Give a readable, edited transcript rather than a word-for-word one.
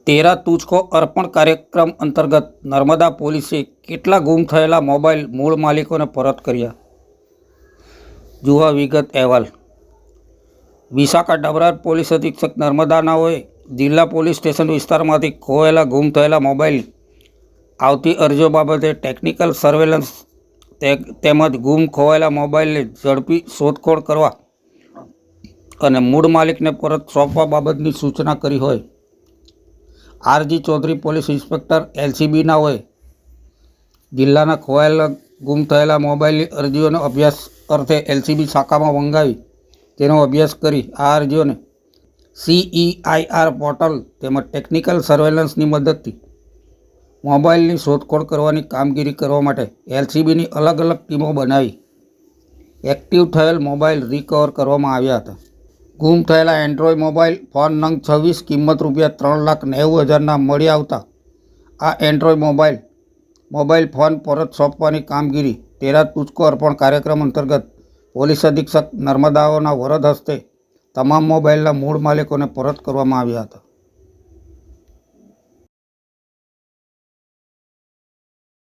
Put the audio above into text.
તેરા તુझको અર્પણ કાર્યક્રમ અંતર્ગત નર્મદા પોલીસે કેટલા ગુમ થયેલા મોબાઈલ મૂળ માલિકોને પરત કર્યા? જુઓ વિગત અહેવાલ. વિશાખા ડબરાર પોલીસ અધિક્ષક નર્મદાનાઓએ જિલ્લા પોલીસ સ્ટેશન વિસ્તારમાંથી ખોવાયેલા ગુમ થયેલા મોબાઈલ આવતી અરજીઓ બાબતે ટેકનિકલ સર્વેલન્સ તેમજ ગુમ ખોવાયેલા મોબાઈલને ઝડપી શોધખોળ કરવા અને મૂળ માલિકને પરત સોંપવા બાબતની સૂચના કરી હોય. આરજી ચૌધરી પોલીસ ઇન્સ્પેક્ટર એલસીબીનાઓએ જિલ્લાના ખોવાયેલા ગુમ થયેલા મોબાઈલની અરજીઓનો અભ્યાસ અર્થે એલસીબી શાખામાં મંગાવી તેનો અભ્યાસ કરી આ અરજીઓને CEIR પોર્ટલ તેમજ ટેકનિકલ સર્વેલન્સની મદદથી મોબાઈલની શોધખોળ કરવાની કામગીરી કરવા માટે એલસીબીની અલગ અલગ ટીમો બનાવી એક્ટિવ થયેલ મોબાઈલ રિકવર કરવામાં આવ્યા હતા. ગુમ થયેલા એન્ડ્રોઈડ મોબાઈલ ફોન નંગ 26 કિંમત ₹3,90,000ના મળી આવતા આ એન્ડ્રોઈડ મોબાઈલ ફોન પરત સોંપવાની કામગીરી તેરા તુझको અર્પણ કાર્યક્રમ અંતર્ગત પોલીસ અધિક્ષક નર્મદાઓના વરદ હસ્તે તમામ મોબાઈલના મૂળ માલિકોને પરત કરવામાં આવ્યા હતા.